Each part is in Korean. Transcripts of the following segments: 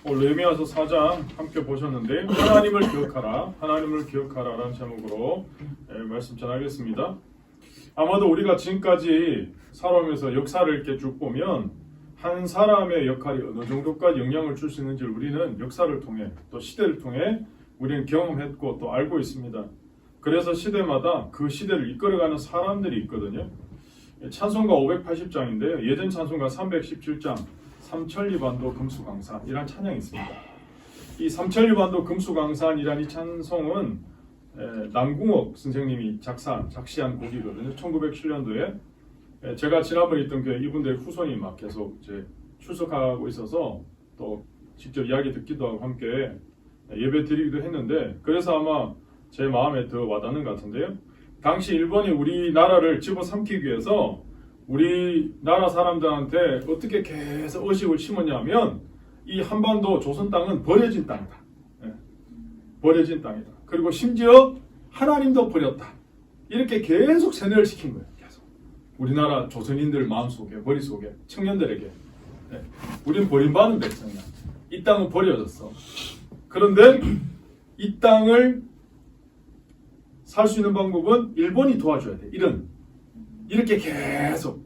레위기서 4장 함께 보셨는데 하나님을 기억하라, 하나님을 기억하라라는 제목으로 말씀 전하겠습니다. 아마도 우리가 지금까지 살아오면서 역사를 이렇게 쭉 보면 한 사람의 역할이 어느 정도까지 영향을 줄 수 있는지를 우리는 역사를 통해 또 시대를 통해 우리는 경험했고 또 알고 있습니다. 그래서 시대마다 그 시대를 이끌어가는 사람들이 있거든요. 찬송가 580장인데요. 예전 찬송가 317장 삼천리반도 금수강산이란 찬양이 있습니다. 이 삼천리반도 금수강산이란 이 찬송은 남궁옥 선생님이 작시한 곡이거든요. 1907년도에 제가 지난번에 있던 교회 이분들의 후손이 막 계속 이제 출석하고 있어서 또 직접 이야기 듣기도 하고 함께 예배 드리기도 했는데, 그래서 아마 제 마음에 더 와닿는 것 같은데요. 당시 일본이 우리나라를 집어삼키기 위해서 우리나라 사람들한테 어떻게 계속 의식을 심었냐면 이 한반도 조선 땅은 버려진 땅이다. 버려진 땅이다. 그리고 심지어 하나님도 버렸다. 이렇게 계속 세뇌를 시킨 거예요. 계속. 우리나라 조선인들 마음속에, 머릿속에, 청년들에게. 우린 버림받은 백성이야. 이 땅은 버려졌어. 그런데 이 땅을 살 수 있는 방법은 일본이 도와줘야 돼. 이렇게 계속.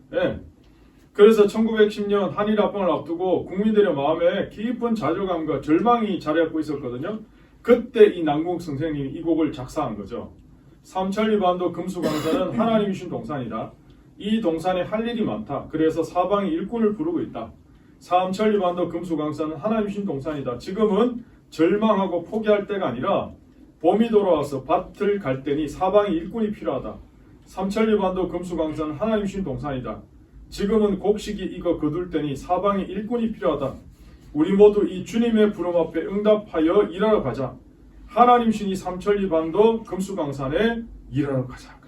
그래서 1910년 한일 합방을 앞두고 국민들의 마음에 깊은 좌절감과 절망이 자리 잡고 있었거든요. 그때 이 남궁옥 선생님이 이 곡을 작사한 거죠. 삼천리반도 금수강산은 하나님이 주신 동산이다. 이 동산에 할 일이 많다. 그래서 사방이 일꾼을 부르고 있다. 삼천리반도 금수강산은 하나님이 주신 동산이다. 지금은 절망하고 포기할 때가 아니라 봄이 돌아와서 밭을 갈 때니 사방에 일꾼이 필요하다. 삼천리반도 금수강산은 하나님 주신 동산이다. 지금은 곡식이 익어 거둘 때니 사방에 일꾼이 필요하다. 우리 모두 이 주님의 부름 앞에 응답하여 일하러 가자. 하나님 주신 이 삼천리반도 금수강산에 일하러 가자.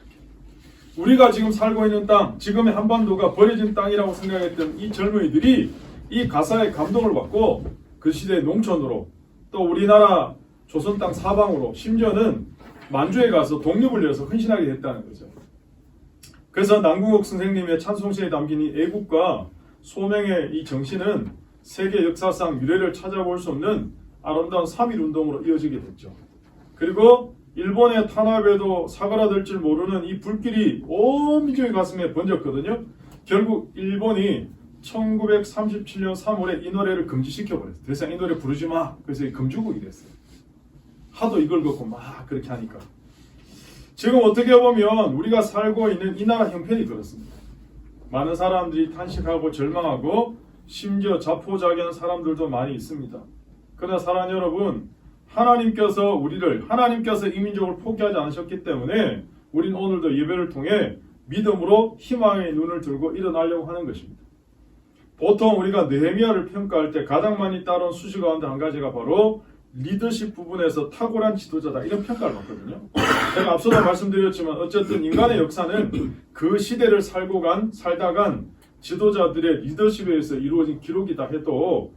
우리가 지금 살고 있는 땅, 지금의 한반도가 버려진 땅이라고 생각했던 이 젊은이들이 이 가사에 감동을 받고 그 시대의 농촌으로 또 우리나라 조선 땅 사방으로 심지어는 만주에 가서 독립을 위해서 헌신하게 됐다는 거죠. 그래서 남궁옥 선생님의 찬송시에 담긴 이 애국과 소명의 이 정신은 세계 역사상 유례를 찾아볼 수 없는 아름다운 3.1운동으로 이어지게 됐죠. 그리고 일본의 탄압에도 사그라들 줄 모르는 이 불길이 온 민족의 가슴에 번졌거든요. 결국 일본이 1937년 3월에 이 노래를 금지시켜버렸어요. 더 이상 이 노래 부르지 마. 그래서 금주곡이 됐어요. 하도 이걸 갖고 막 그렇게 하니까. 지금 어떻게 보면 우리가 살고 있는 이 나라 형편이 그렇습니다. 많은 사람들이 탄식하고 절망하고 심지어 자포자기하는 사람들도 많이 있습니다. 그러나 사랑하는 여러분, 하나님께서 이 민족을 포기하지 않으셨기 때문에 우린 오늘도 예배를 통해 믿음으로 희망의 눈을 들고 일어나려고 하는 것입니다. 보통 우리가 느헤미야를 평가할 때 가장 많이 따라온 수식 가운데 한 가지가 바로 리더십 부분에서 탁월한 지도자다, 이런 평가를 받거든요. 제가 앞서도 말씀드렸지만 어쨌든 인간의 역사는 그 시대를 살다 간 지도자들의 리더십에 의해서 이루어진 기록이다 해도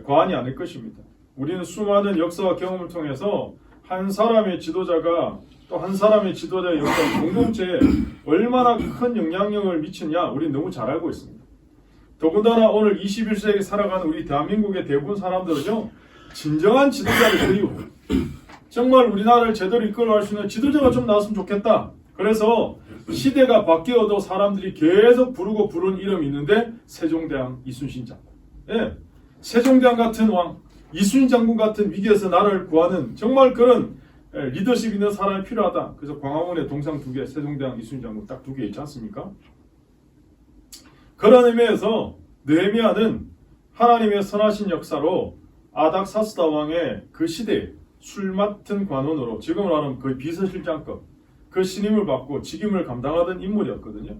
과언이 아닐 것입니다. 우리는 수많은 역사와 경험을 통해서 한 사람의 지도자가 또 한 사람의 지도자의 역사 공동체에 얼마나 큰 영향력을 미치냐 우리는 너무 잘 알고 있습니다. 더군다나 오늘 21세기 살아가는 우리 대한민국의 대부분 사람들은요, 진정한 지도자를 그리고 정말 우리나라를 제대로 이끌어갈 수 있는 지도자가 좀 나왔으면 좋겠다. 그래서 시대가 바뀌어도 사람들이 계속 부르는 이름이 있는데 세종대왕 이순신 장군. 세종대왕 같은 왕, 이순신 장군 같은 위기에서 나라를 구하는 정말 그런 리더십 있는 사람이 필요하다. 그래서 광화문에 동상 2개, 세종대왕, 이순신 장군 딱 2개 있지 않습니까? 그런 의미에서 느헤미야는 하나님의 선하신 역사로 아닥사스다 왕의 그 시대에 술 맡은 관원으로 지금으로 말하면 거의 비서실장급 그 신임을 받고 직임을 감당하던 인물이었거든요.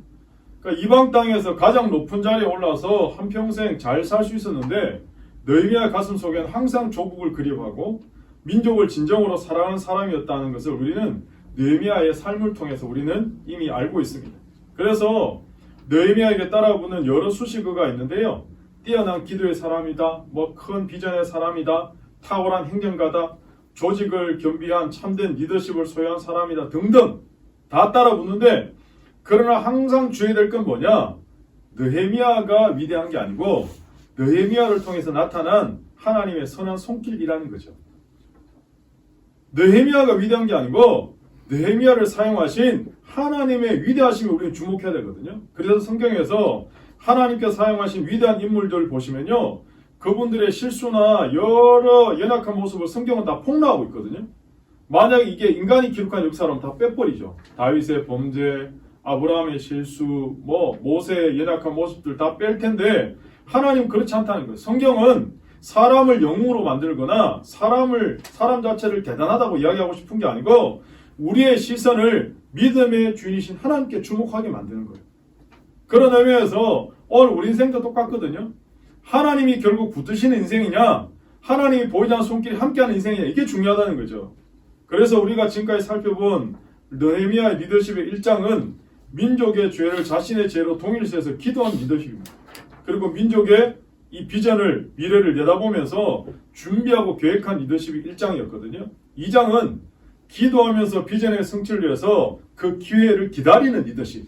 그러니까 이방 땅에서 가장 높은 자리에 올라서 한평생 잘 살 수 있었는데 느헤미야 가슴 속에는 항상 조국을 그리워하고 민족을 진정으로 사랑하는 사람이었다는 것을 우리는 느헤미야의 삶을 통해서 우리는 이미 알고 있습니다. 그래서 느헤미야에게 따라붙는 여러 수식어가 있는데요. 뛰어난 기도의 사람이다, 큰 비전의 사람이다, 탁월한 행정가다, 조직을 겸비한 참된 리더십을 소유한 사람이다 등등 다 따라붙는데, 그러나 항상 주의해야 될 건 뭐냐? 느헤미야가 위대한 게 아니고 느헤미야를 통해서 나타난 하나님의 선한 손길이라는 거죠. 느헤미야가 위대한 게 아니고 느헤미야를 사용하신 하나님의 위대하심을 우리는 주목해야 되거든요. 그래서 성경에서 하나님께 사용하신 위대한 인물들을 보시면요, 그분들의 실수나 여러 연약한 모습을 성경은 다 폭로하고 있거든요. 만약 이게 인간이 기록한 역사라면 다 빼버리죠. 다윗의 범죄, 아브라함의 실수, 모세의 연약한 모습들 다 뺄 텐데 하나님 그렇지 않다는 거예요. 성경은 사람을 영웅으로 만들거나 사람 자체를 대단하다고 이야기하고 싶은 게 아니고 우리의 시선을 믿음의 주인이신 하나님께 주목하게 만드는 거예요. 그런 의미에서 오늘 우리 인생도 똑같거든요. 하나님이 결국 붙드시는 인생이냐, 하나님이 보이지 않는 손길이 함께하는 인생이냐, 이게 중요하다는 거죠. 그래서 우리가 지금까지 살펴본 느헤미야의 리더십의 1장은 민족의 죄를 자신의 죄로 동일시해서 기도한 리더십입니다. 그리고 민족의 이 비전을, 미래를 내다보면서 준비하고 계획한 리더십이 1장이었거든요. 2장은 기도하면서 비전의 성취를 위해서 그 기회를 기다리는 리더십.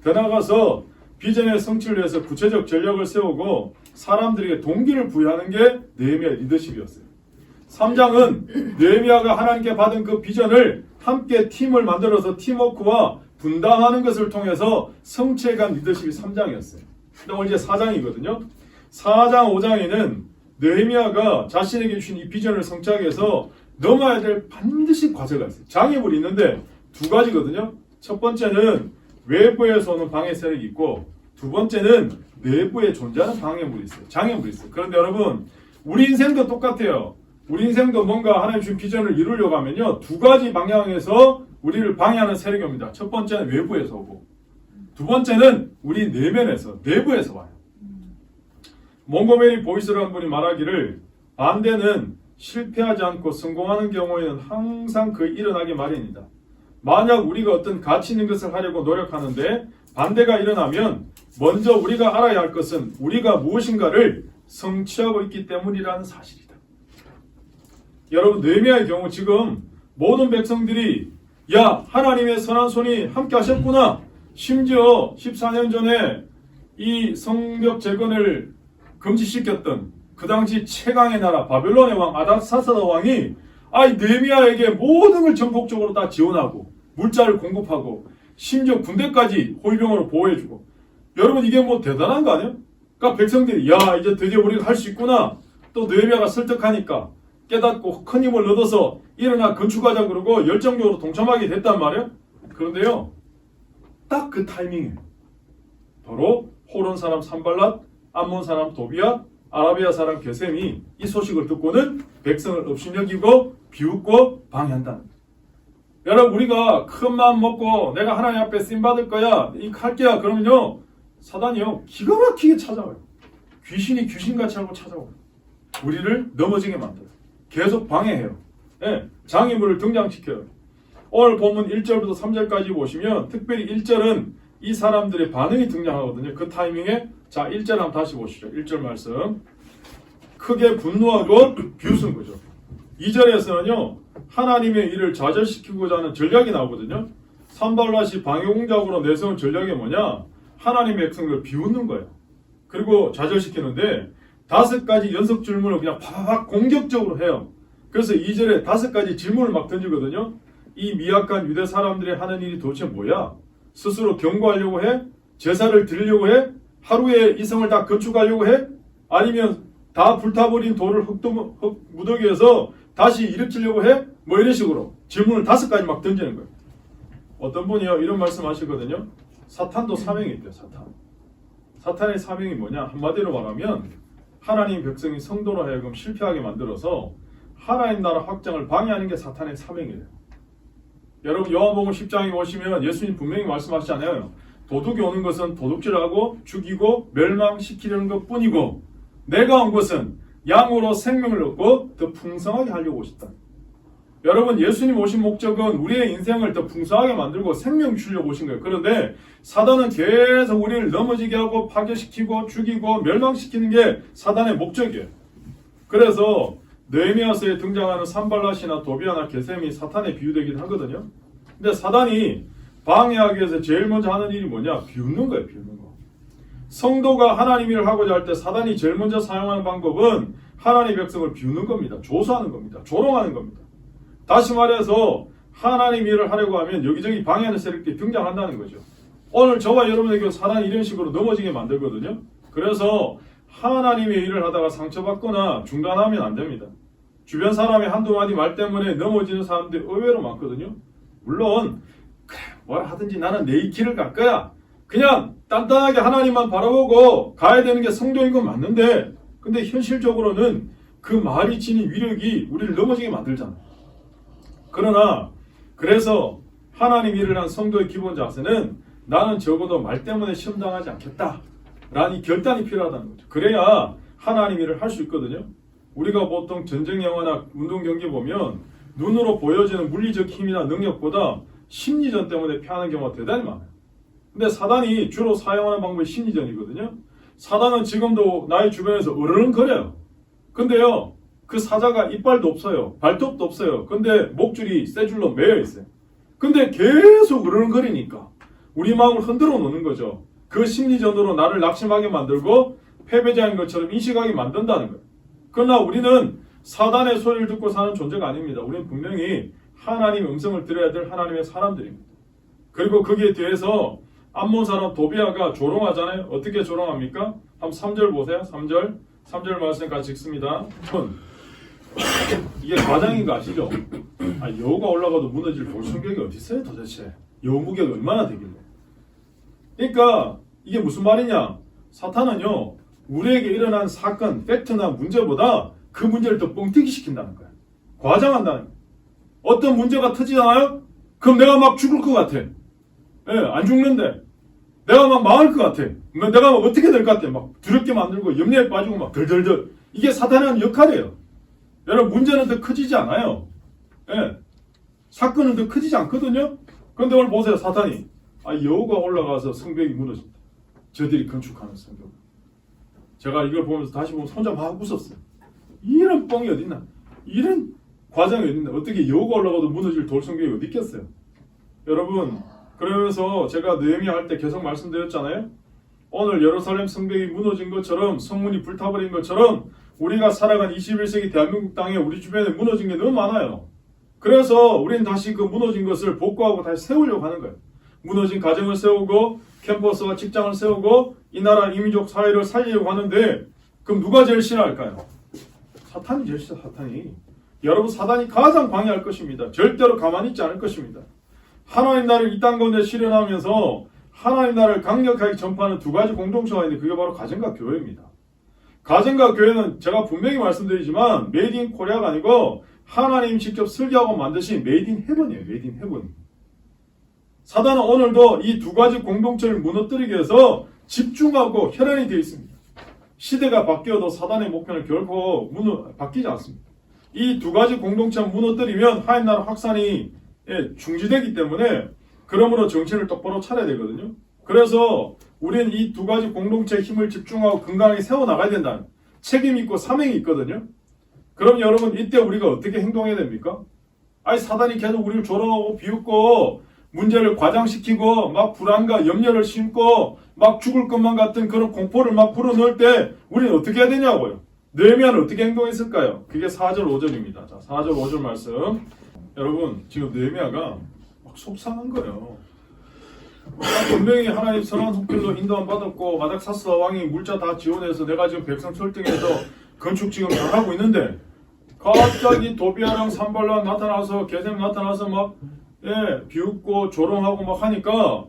더 나아가서 비전의 성취를 위해서 구체적 전략을 세우고 사람들에게 동기를 부여하는 게 느헤미야의 리더십이었어요. 3장은 느헤미야가 하나님께 받은 그 비전을 함께 팀을 만들어서 팀워크와 분담하는 것을 통해서 성취해간 리더십이 3장이었어요. 오늘 이제 4장이거든요. 4장, 5장에는 느헤미야가 자신에게 주신 이 비전을 성취하기 위해서 넘어야 될 반드시 과제가 있어요. 장애물이 있는데 두 가지거든요. 첫 번째는 외부에서 오는 방해 세력이 있고, 두 번째는 내부에 존재하는 방해물이 있어요. 장애물이 있어요. 그런데 여러분, 우리 인생도 똑같아요. 우리 인생도 뭔가 하나님 주신 비전을 이루려고 하면요, 두 가지 방향에서 우리를 방해하는 세력이 옵니다. 첫 번째는 외부에서 오고, 두 번째는 우리 내면에서, 내부에서 와요. 몽고메리 보이스라는 분이 말하기를, 반대는 실패하지 않고 성공하는 경우에는 항상 거의 일어나기 마련이다. 만약 우리가 어떤 가치 있는 것을 하려고 노력하는데 반대가 일어나면 먼저 우리가 알아야 할 것은 우리가 무엇인가를 성취하고 있기 때문이라는 사실이다. 여러분, 느헤미야의 경우 지금 모든 백성들이 야, 하나님의 선한 손이 함께 하셨구나. 심지어 14년 전에 이 성벽 재건을 금지시켰던 그 당시 최강의 나라 바벨론의 왕 아닥사스다 왕이 느헤미야에게 모든 걸 전폭적으로 다 지원하고 물자를 공급하고 심지어 군대까지 호위병으로 보호해주고, 여러분 이게 뭐 대단한 거 아니에요? 그러니까 백성들이 야, 이제 드디어 우리가 할 수 있구나. 또 느헤미야가 설득하니까 깨닫고 큰 힘을 얻어서 일어나 건축하자 그러고 열정적으로 동참하게 됐단 말이에요. 그런데요, 딱 그 타이밍에 바로 호론 사람 산발랏, 암몬 사람 도비아, 아라비아 사람 게셈이 이 소식을 듣고는 백성을 업신여기고 비웃고 방해한다. 여러분, 우리가 큰 마음 먹고 내가 하나님 앞에 쓰임받을 거야, 할게야 그러면요, 사단이요 기가 막히게 찾아와요. 귀신이 귀신같이 하고 찾아와요. 우리를 넘어지게 만들어요. 계속 방해해요. 네, 장애물을 등장시켜요. 오늘 본문 1절부터 3절까지 보시면 특별히 1절은 이 사람들의 반응이 등장하거든요. 그 타이밍에 자, 1절 한번 다시 보시죠. 1절 말씀. 크게 분노하고 비웃은 거죠. 2절에서는요, 하나님의 일을 좌절시키고자 하는 전략이 나오거든요. 산발랏이 방해 공작으로 내세운 전략이 뭐냐? 하나님의 백성을 비웃는 거예요. 그리고 좌절시키는데 5가지 연속 질문을 그냥 팍 공격적으로 해요. 그래서 2절에 5가지 질문을 막 던지거든요. 이 미약한 유대 사람들이 하는 일이 도대체 뭐야? 스스로 경고하려고 해? 제사를 드리려고 해? 하루에 이성을 다 건축하려고 해? 아니면 다 불타버린 돌을 흙무더기에서 다시 일으키려고 해? 뭐 이런 식으로 질문을 5가지 막 던지는 거예요. 어떤 분이요, 이런 말씀 하시거든요. 사탄도 사명이 있대요. 사탄의 사명이 뭐냐? 한마디로 말하면 하나님 백성이 성도로 하여금 실패하게 만들어서 하나님 나라 확장을 방해하는 게 사탄의 사명이에요. 여러분, 요한복음 10장에 보시면 예수님 분명히 말씀하시잖아요. 도둑이 오는 것은 도둑질하고 죽이고 멸망시키려는 것뿐이고 내가 온 것은 양으로 생명을 얻고 더 풍성하게 하려고 오셨다. 여러분, 예수님 오신 목적은 우리의 인생을 더 풍성하게 만들고 생명 주려고 오신 거예요. 그런데 사단은 계속 우리를 넘어지게 하고 파괴시키고 죽이고 멸망시키는 게 사단의 목적이에요. 그래서 느헤미야서에 등장하는 산발랏이나 도비아나 게셈이 사탄에 비유되긴 하거든요. 근데 사단이 방해하기 위해서 제일 먼저 하는 일이 뭐냐? 비웃는 거예요. 비웃는 거. 성도가 하나님 일을 하고자 할 때 사단이 제일 먼저 사용하는 방법은 하나님의 백성을 비우는 겁니다. 조소하는 겁니다. 조롱하는 겁니다. 다시 말해서 하나님 일을 하려고 하면 여기저기 방해하는 세력들이 등장한다는 거죠. 오늘 저와 여러분에게 사단이 이런 식으로 넘어지게 만들거든요. 그래서 하나님의 일을 하다가 상처받거나 중단하면 안 됩니다. 주변 사람의 한두 마디 말 때문에 넘어지는 사람들이 의외로 많거든요. 물론 그래 뭘 하든지 나는 내 길을 갈 거야. 그냥 단단하게 하나님만 바라보고 가야 되는 게 성도인 건 맞는데, 근데 현실적으로는 그 말이 지닌 위력이 우리를 넘어지게 만들잖아요. 그러나 그래서 하나님 일을 한 성도의 기본 자세는 나는 적어도 말 때문에 시험당하지 않겠다 라는 결단이 필요하다는 거죠. 그래야 하나님 일을 할 수 있거든요. 우리가 보통 전쟁 영화나 운동 경기 보면 눈으로 보여지는 물리적 힘이나 능력보다 심리전 때문에 패하는 경우가 대단히 많아요. 근데 사단이 주로 사용하는 방법이 심리전이거든요. 사단은 지금도 나의 주변에서 으르렁거려요. 근데요, 그 사자가 이빨도 없어요. 발톱도 없어요. 근데 목줄이 쇠 줄로 매여 있어요. 근데 계속 으르렁거리니까 우리 마음을 흔들어 놓는 거죠. 그 심리전으로 나를 낙심하게 만들고 패배자인 것처럼 인식하게 만든다는 거예요. 그러나 우리는 사단의 소리를 듣고 사는 존재가 아닙니다. 우리는 분명히 하나님의 음성을 들어야 될 하나님의 사람들입니다. 그리고 거기에 대해서 암몬 사람 도비아가 조롱하잖아요. 어떻게 조롱합니까? 한번 3절 보세요. 3절 말씀 같이 읽습니다. 이게 과장인 거 아시죠? 여우가 올라가도 무너질 돌성격이 어디 있어요 도대체? 여우 무게가 얼마나 되길래? 그러니까 이게 무슨 말이냐? 사탄은요, 우리에게 일어난 사건, 팩트나 문제보다 그 문제를 더 뻥튀기 시킨다는 거야. 과장한다는 거야. 어떤 문제가 터지잖아요? 그럼 내가 막 죽을 것 같아. 안 죽는데 내가 막 망할 것 같아. 내가 막 어떻게 될 것 같아. 막 두렵게 만들고 염려에 빠지고 막 덜덜덜. 이게 사탄의 하는 역할이에요. 여러분, 문제는 더 커지지 않아요. 사건은 더 커지지 않거든요. 그런데 오늘 보세요. 사탄이 여우가 올라가서 성벽이 무너진다. 저들이 건축하는 성벽. 제가 이걸 보면서 다시 보면 혼자 막 웃었어요. 이런 뻥이 어딨나? 이런 과정이 어딨나? 어떻게 여우가 올라가도 무너질 돌성벽이 어디 있겠어요? 여러분, 그러면서 제가 느헤미야 할 때 계속 말씀드렸잖아요. 오늘 예루살렘 성벽이 무너진 것처럼, 성문이 불타버린 것처럼 우리가 살아간 21세기 대한민국 땅에 우리 주변에 무너진 게 너무 많아요. 그래서 우리는 다시 그 무너진 것을 복구하고 다시 세우려고 하는 거예요. 무너진 가정을 세우고 캠퍼스와 직장을 세우고 이 나라 이민족 사회를 살리려고 하는데, 그럼 누가 제일 싫어할까요? 사탄이 제일 싫어. 사탄이. 여러분, 사단이 가장 방해할 것입니다. 절대로 가만히 있지 않을 것입니다. 하나님 나라를 이 땅 가운데 실현하면서 하나님 나라를 강력하게 전파하는 두 가지 공동체가 있는데 그게 바로 가정과 교회입니다. 가정과 교회는 제가 분명히 말씀드리지만 메이드 인 코리아가 아니고 하나님 직접 설계하고 만드신 메이드 인 헤븐이에요. 메이드 인 헤븐. 사단은 오늘도 이 두 가지 공동체를 무너뜨리기 위해서 집중하고 혈안이 되어 있습니다. 시대가 바뀌어도 사단의 목표는 결코 바뀌지 않습니다. 이 두 가지 공동체를 무너뜨리면 하나님 나라 확산이 중지되기 때문에, 그러므로 정신을 똑바로 차려야 되거든요. 그래서 우리는 이 두 가지 공동체의 힘을 집중하고 건강하게 세워나가야 된다는 책임이 있고 사명이 있거든요. 그럼 여러분, 이때 우리가 어떻게 행동해야 됩니까? 사단이 계속 우리를 조롱하고 비웃고 문제를 과장시키고 막 불안과 염려를 심고 막 죽을 것만 같은 그런 공포를 막 불어넣을 때 우리는 어떻게 해야 되냐고요. 느헤미야는 어떻게 행동했을까요? 그게 4절 5절입니다. 자, 4절 5절 말씀. 여러분, 지금 느헤미야가 막 속상한 거예요. 분명히 하나님 선한 속길로 인도함 받았고 아닥사스 왕이 물자 다 지원해서 내가 지금 백성 설득해서 건축 지금 잘하고 있는데, 갑자기 도비아랑 산발라 나타나서 게셈 나타나서 막 비웃고 조롱하고 막 하니까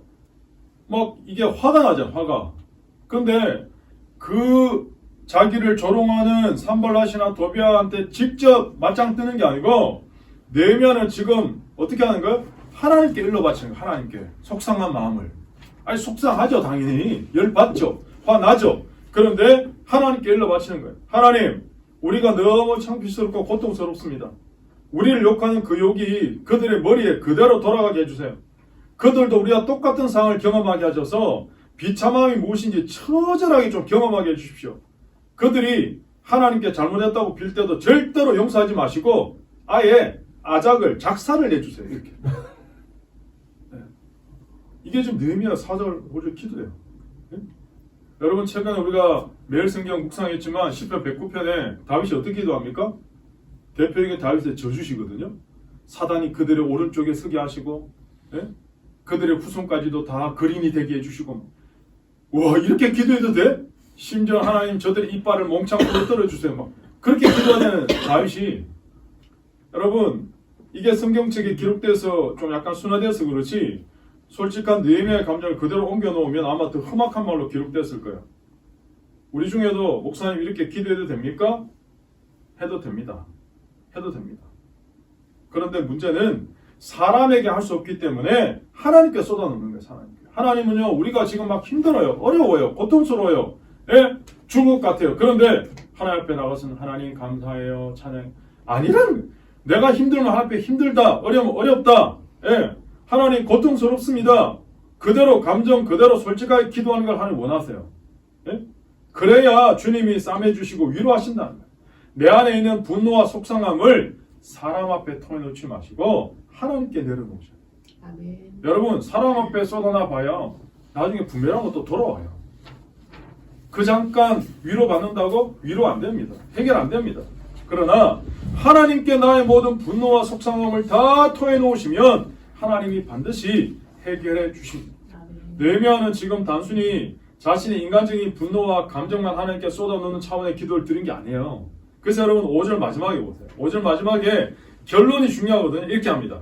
막 이게 화가 나죠. 화가. 근데 그 자기를 조롱하는 산발라시나 도비아한테 직접 맞짱 뜨는 게 아니고 느헤미야는 지금 어떻게 하는 거예요? 하나님께 일러 바치는 거예요. 하나님께 속상한 마음을. 속상하죠. 당연히 열받죠. 화나죠. 그런데 하나님께 일러 바치는 거예요. 하나님, 우리가 너무 창피스럽고 고통스럽습니다. 우리를 욕하는 그 욕이 그들의 머리에 그대로 돌아가게 해주세요. 그들도 우리와 똑같은 상황을 경험하게 하셔서 비참함이 무엇인지 처절하게 좀 경험하게 해주십시오. 그들이 하나님께 잘못했다고 빌 때도 절대로 용서하지 마시고 아예 아작을 작사를 내주세요. 이렇게. 이게 지금 느헤미야 4절 5절 기도예요. 여러분 최근에 우리가 매일 성경 묵상했지만 10편 109편에 다윗이 어떻게 기도합니까? 대표적인 다윗의 저주시거든요. 사단이 그들의 오른쪽에 서게 하시고, 예? 그들의 후손까지도 다 거린이 되게 해주시고, 와 이렇게 기도해도 돼? 심지어 하나님 저들의 이빨을 몽창으로 떨어주세요. 막 그렇게 기도하는 다윗이, 여러분 이게 성경책에 기록돼서 좀 약간 순화돼서 그렇지 솔직한 느헤미야의 감정을 그대로 옮겨놓으면 아마 더 험악한 말로 기록됐을 거예요. 우리 중에도 목사님 이렇게 기도해도 됩니까? 해도 됩니다. 해도 됩니다. 그런데 문제는 사람에게 할 수 없기 때문에 하나님께 쏟아놓는 거예요. 하나님은요 우리가 지금 막 힘들어요. 어려워요. 고통스러워요. 예? 죽을 것 같아요. 그런데 하나님 앞에 나가서는 하나님 감사해요. 찬양. 아니란 내가 힘들면 하나님 앞에 힘들다. 어려우면 어렵다. 예? 하나님 고통스럽습니다. 그대로 감정 그대로 솔직하게 기도하는 걸 하나님 원하세요. 예? 그래야 주님이 싸매주시고 위로하신다는 거예요. 내 안에 있는 분노와 속상함을 사람 앞에 털어놓지 마시고 하나님께 내려놓으셔야 돼요. 아멘. 여러분 사람 앞에 쏟아놔 봐야 나중에 부메랑으로 또 돌아와요. 그 잠깐 위로받는다고 위로 안 됩니다. 해결 안 됩니다. 그러나 하나님께 나의 모든 분노와 속상함을 다 토해놓으시면 하나님이 반드시 해결해 주십니다. 느헤미야는 지금 단순히 자신의 인간적인 분노와 감정만 하나님께 쏟아놓는 차원의 기도를 드린 게 아니에요. 그래서 여러분 5절 마지막에 보세요. 5절 마지막에 결론이 중요하거든요. 이렇게 합니다.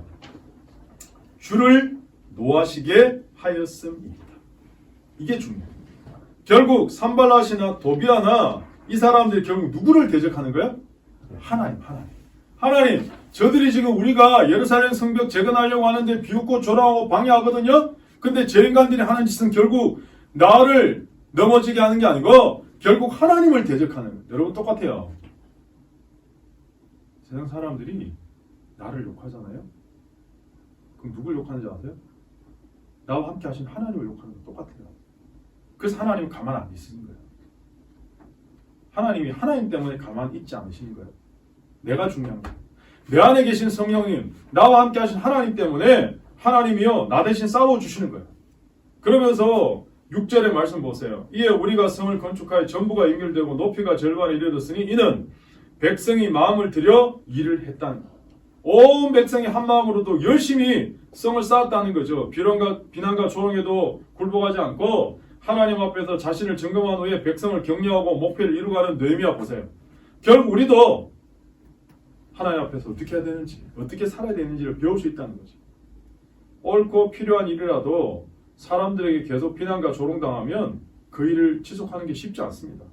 주를 노하시게 하였음이다. 이게 중요해요. 결국 산발랏이나 도비아나 이 사람들이 결국 누구를 대적하는 거야? 하나님. 저들이 지금 우리가 예루살렘 성벽 재건하려고 하는데 비웃고 조롱하고 방해하거든요. 근데 저 인간들이 하는 짓은 결국 나를 넘어지게 하는 게 아니고 결국 하나님을 대적하는 거예요. 여러분 똑같아요. 세상 사람들이 나를 욕하잖아요. 그럼 누굴 욕하는지 아세요? 나와 함께 하신 하나님을 욕하는 거 똑같아요. 그래서 하나님은 가만 안 있으신 거예요. 하나님이 하나님 때문에 가만 있지 않으시는 거예요. 내가 중요한 거예요. 내 안에 계신 성령님, 나와 함께 하신 하나님 때문에 하나님이요 나 대신 싸워주시는 거예요. 그러면서 6절의 말씀 보세요. 이에 우리가 성을 건축하여 전부가 연결되고 높이가 절반에 이르렀으니 이는 백성이 마음을 들여 일을 했다는 거예요. 온 백성이 한 마음으로도 열심히 성을 쌓았다는 거죠. 비난과 조롱에도 굴복하지 않고 하나님 앞에서 자신을 점검한 후에 백성을 격려하고 목표를 이루어가는 느헤미야 보세요. 결국 우리도 하나님 앞에서 어떻게 해야 되는지, 어떻게 살아야 되는지를 배울 수 있다는 거죠. 옳고 필요한 일이라도 사람들에게 계속 비난과 조롱당하면 그 일을 지속하는 게 쉽지 않습니다.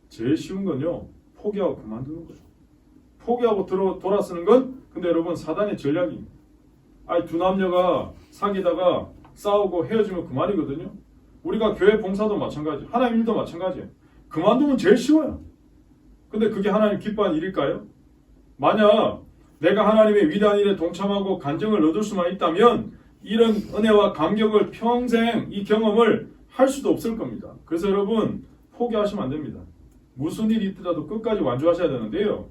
제일 쉬운 건요, 포기하고 그만두는 거죠. 포기하고 돌아서는 건 근데 여러분 사단의 전략입니다. 아니 두 남녀가 사귀다가 싸우고 헤어지면 그만이거든요. 우리가 교회 봉사도 마찬가지, 하나님 일도 마찬가지예요. 그만두면 제일 쉬워요. 근데 그게 하나님 기뻐하는 일일까요? 만약 내가 하나님의 위대한 일에 동참하고 간증을 얻을 수만 있다면 이런 은혜와 감격을 평생 이 경험을 할 수도 없을 겁니다. 그래서 여러분 포기하시면 안 됩니다. 무슨 일이 있더라도 끝까지 완주하셔야 되는데요.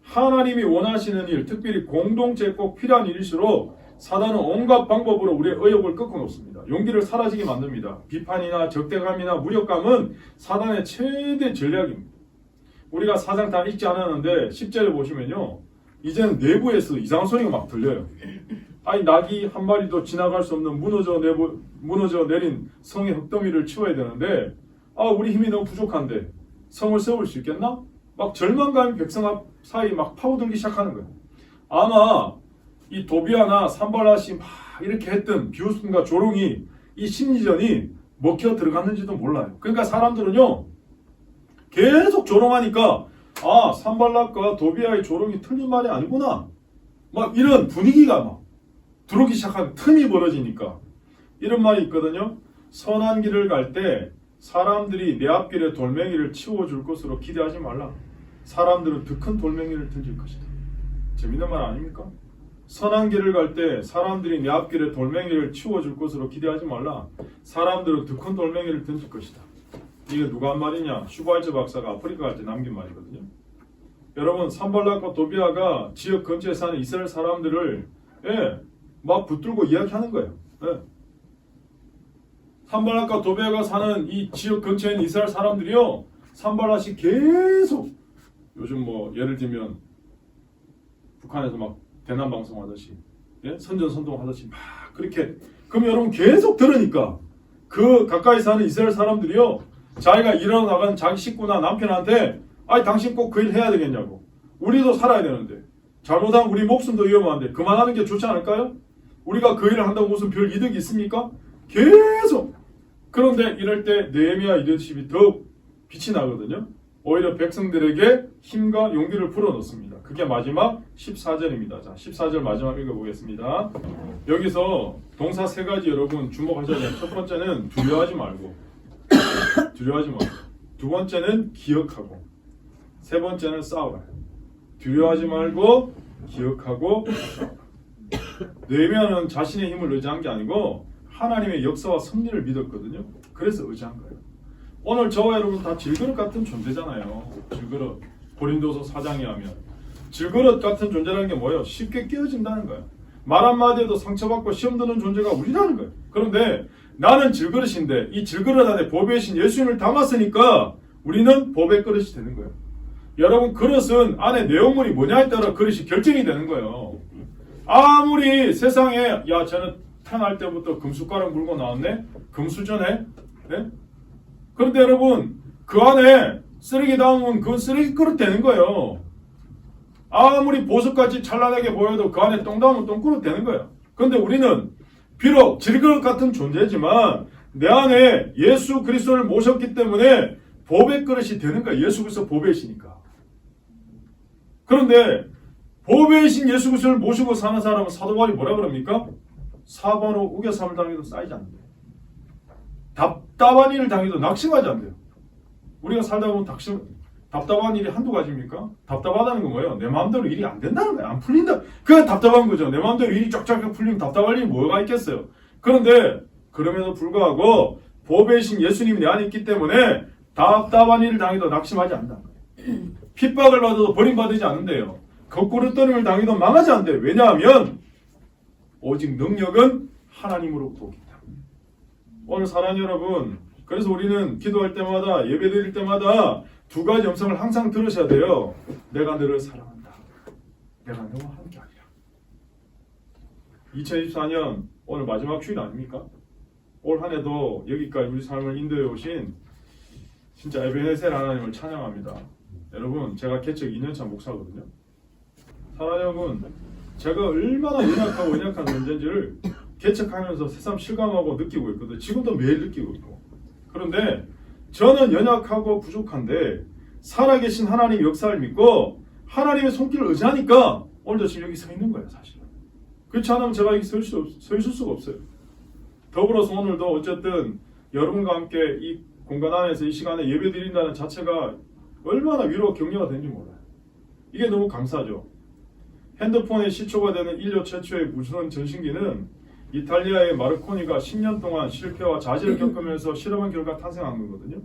하나님이 원하시는 일, 특별히 공동체에 꼭 필요한 일일수록 사단은 온갖 방법으로 우리의 의욕을 꺾어놓습니다. 용기를 사라지게 만듭니다. 비판이나 적대감이나 무력감은 사단의 최대 전략입니다. 우리가 사상 다 읽지 않았는데 10절에 보시면요. 이제는 내부에서 이상한 소리가 막 들려요. 아니 낙이 한 마리도 지나갈 수 없는 무너져 내린 성의 흙더미를 치워야 되는데 우리 힘이 너무 부족한데 성을 세울 수 있겠나? 막 절망감이 백성 사이 막 파고들기 시작하는 거예요. 아마 이 도비아나 산발랏이 막 이렇게 했던 비웃음과 조롱이 이 심리전이 먹혀 들어갔는지도 몰라요. 그러니까 사람들은요 계속 조롱하니까 산발랏과 도비아의 조롱이 틀린 말이 아니구나. 막 이런 분위기가 막 들어오기 시작하고 틈이 벌어지니까 이런 말이 있거든요. 선한 길을 갈 때 사람들이 내 앞길에 돌멩이를 치워줄 것으로 기대하지 말라. 사람들은 더 큰 돌멩이를 던질 것이다. 재밌는 말 아닙니까? 선한 길을 갈 때 사람들이 내 앞길에 돌멩이를 치워줄 것으로 기대하지 말라. 사람들은 더 큰 돌멩이를 던질 것이다. 이게 누가 한 말이냐? 슈바이처 박사가 아프리카 갈 때 남긴 말이거든요. 여러분 산발랏과 도비아가 지역 근처에 사는 이스라엘 사람들을 막 붙들고 이야기하는 거예요. 산발랏과 도베가 사는 이 지역 근처에 있는 이스라엘 사람들이요, 산발랏이 계속 요즘 뭐 예를 들면 북한에서 막 대남 방송하듯이, 예? 선전선동하듯이 막 그렇게, 그럼 여러분 계속 들으니까 그 가까이 사는 이스라엘 사람들이요, 자기가 일하러 나가는 자기 식구나 남편한테 아니 당신 꼭 그 일 해야 되겠냐고, 우리도 살아야 되는데 잘못하면 우리 목숨도 위험한데 그만하는 게 좋지 않을까요? 우리가 그 일을 한다고 무슨 별 이득이 있습니까? 계속. 그런데 이럴 때 느헤미야 리더십이 더욱 빛이 나거든요. 오히려 백성들에게 힘과 용기를 불어넣습니다. 그게 마지막 14절입니다. 자, 14절 마지막 읽어보겠습니다. 여기서 동사 세 가지 여러분 주목하셔야 돼요. 첫 번째는 두려워하지 말고, 두려워하지 말고. 두 번째는 기억하고, 세 번째는 싸워라. 두려워하지 말고, 기억하고, 싸워라. 느헤미야는 자신의 힘을 의지한 게 아니고 하나님의 역사와 섭리를 믿었거든요. 그래서 의지한 거예요. 오늘 저와 여러분 다 질그릇 같은 존재잖아요. 질그릇. 고린도서 4장에 하면 질그릇 같은 존재라는 게 뭐예요? 쉽게 깨어진다는 거예요. 말 한마디에도 상처받고 시험 드는 존재가 우리라는 거예요. 그런데 나는 질그릇인데 이 질그릇 안에 법의 신 예수님을 담았으니까 우리는 법의 그릇이 되는 거예요. 여러분, 그릇은 안에 내용물이 뭐냐에 따라 그릇이 결정이 되는 거예요. 아무리 세상에 야 쟤는 태어날 때부터 금숟가락 물고 나왔네? 금수저네? 네? 그런데 여러분, 그 안에 쓰레기 담으면 그건 쓰레기 그릇 되는 거예요. 아무리 보석같이 찬란하게 보여도 그 안에 똥 담으면 똥그릇 되는 거예요. 그런데 우리는 비록 질그릇 같은 존재지만 내 안에 예수 그리스도를 모셨기 때문에 법의 그릇이 되는 거예요. 예수 그리스도 법의 시니까. 그런데 법의 신 예수 그리스도를 모시고 사는 사람은 사도 바울이 뭐라 그럽니까? 사바로 우겨삼을 당해도 쌓이지 않는다. 답답한 일을 당해도 낙심하지 않는다. 우리가 살다 보면 답답한 일이 한두 가지입니까? 답답하다는 건 뭐예요? 내 마음대로 일이 안 된다는 거예요. 안 풀린다. 그게 답답한 거죠. 내 마음대로 일이 쫙쫙 풀리면 답답할 일이 뭐가 있겠어요. 그런데 그럼에도 불구하고 법의 신 예수님이 내 안에 있기 때문에 답답한 일을 당해도 낙심하지 않는다. 핍박을 받아도 버림받지 않는데요. 거꾸로 떠림을 당해도 망하지 않는데. 왜냐하면 오직 능력은 하나님으로부터 오기 때문에. 오늘 사랑하는 여러분, 그래서 우리는 기도할 때마다 예배드릴 때마다 두 가지 음성을 항상 들으셔야 돼요. 내가 너를 사랑한다. 내가 너와 함께하리라. 2024년 오늘 마지막 주일 아닙니까? 올 한 해도 여기까지 우리 삶을 인도해 오신 진짜 에베네셀 하나님을 찬양합니다. 여러분, 제가 개척 2년차 목사거든요. 사랑하는 여러분, 제가 얼마나 연약한 존재인지를 개척하면서 새삼 실감하고 느끼고 있거든요. 지금도 매일 느끼고 있고. 그런데 저는 연약하고 부족한데 살아계신 하나님의 역사를 믿고 하나님의 손길을 의지하니까 오늘도 지금 여기 서 있는 거예요, 사실은. 그렇지 않으면 제가 여기 서 있을 수가 없어요. 더불어서 오늘도 어쨌든 여러분과 함께 이 공간 안에서 이 시간에 예배 드린다는 자체가 얼마나 위로와 격려가 되는지 몰라요. 이게 너무 감사하죠. 핸드폰의 시초가 되는 인류 최초의 무선 전신기는 이탈리아의 마르코니가 10년 동안 실패와 자질을 겪으면서 실험한 결과 탄생한 거거든요.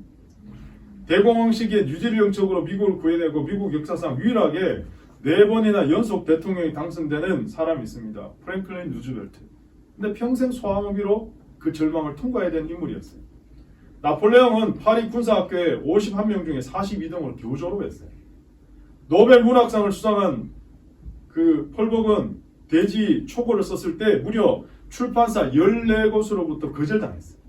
대공황 시기에 뉴질령적으로 미국을 구해내고 미국 역사상 유일하게 4번이나 연속 대통령이 당선되는 사람이 있습니다. 프랭클린 루즈벨트. 근데 평생 소아마비로 그 절망을 통과해야 되는 인물이었어요. 나폴레옹은 파리 군사학교에 51명 중에 42등으로 겨우 졸업했어요. 노벨 문학상을 수상한 그 펄벅은 돼지 초고를 썼을 때 무려 출판사 14곳으로부터 거절당했어요.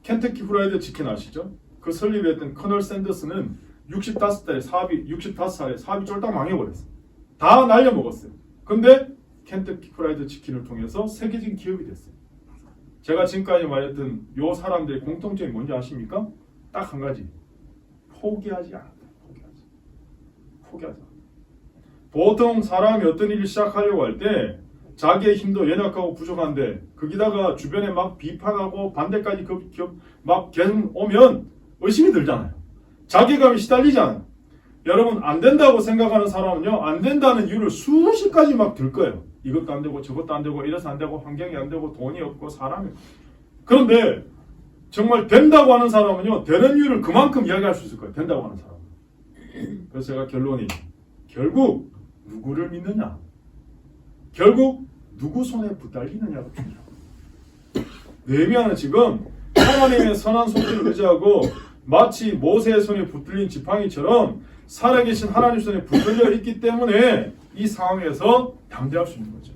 켄터키 프라이드 치킨 아시죠? 그 설립했던 커널 샌더스는 65살에 사업이 쫄딱 망해버렸어요. 다 날려먹었어요. 근데 켄터키 프라이드 치킨을 통해서 세계적인 기업이 됐어요. 제가 지금까지 말했던 요 사람들의 공통점이 뭔지 아십니까? 딱 한 가지. 포기하지 않았다. 포기하지 않았다. 보통 사람이 어떤 일을 시작하려고 할 때 자기의 힘도 연약하고 부족한데 거기다가 주변에 막 비판하고 반대까지 막 계속 오면 의심이 들잖아요. 자괴감이 시달리잖아요. 여러분, 안 된다고 생각하는 사람은요, 안 된다는 이유를 수십 가지 막 들 거예요. 이것도 안 되고 저것도 안 되고 이래서 안 되고 환경이 안 되고 돈이 없고 사람이. 그런데 정말 된다고 하는 사람은요, 되는 이유를 그만큼 이야기할 수 있을 거예요. 된다고 하는 사람은. 그래서 제가 결론이 결국 누구를 믿느냐, 결국 누구 손에 붙달리느냐가 중요해요. 느헤미야는 지금 하나님의 선한 손길을 의지하고 마치 모세의 손에 붙들린 지팡이처럼 살아계신 하나님 손에 붙들려 있기 때문에 이 상황에서 담대할 수 있는 거죠.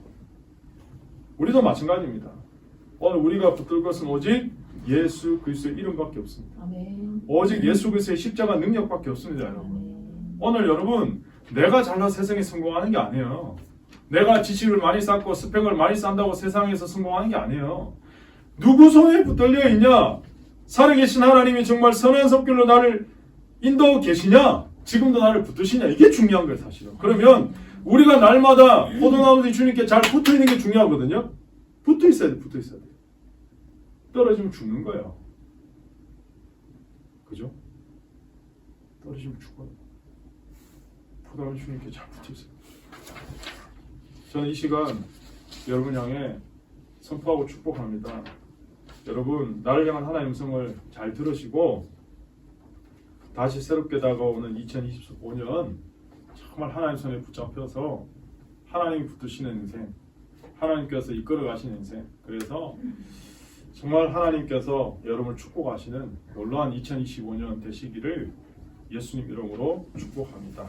우리도 마찬가지입니다. 오늘 우리가 붙들 것은 오직 예수 그리스도의 이름밖에 없습니다. 아멘. 오직 예수 그리스도의 십자가 능력밖에 없습니다, 여러분. 오늘 여러분, 내가 잘나서 세상에 성공하는 게 아니에요. 내가 지식을 많이 쌓고 스펙을 많이 쌓는다고 세상에서 성공하는 게 아니에요. 누구 손에 붙들려 있냐? 살아계신 하나님이 정말 선한 손길로 나를 인도하고 계시냐? 지금도 나를 붙드시냐? 이게 중요한 거예요, 사실은. 그러면 우리가 날마다 포도나무 뒤 주님께 잘 붙어 있는 게 중요하거든요. 붙어 있어야 돼, 붙어 있어야 돼. 떨어지면 죽는 거예요. 그죠? 떨어지면 죽어요. 포도나무 주님께 잘 붙어 있어요. 저는 이 시간 여러분 향해 선포하고 축복합니다. 여러분, 나를 향한 하나님의 음성을 잘 들으시고 다시 새롭게 다가오는 2025년 정말 하나님 손에 붙잡혀서 하나님이 붙드시는 인생, 하나님께서 이끌어 가시는 인생, 그래서 정말 하나님께서 여러분을 축복하시는 놀라운 2025년 되시기를 예수님 이름으로 축복합니다.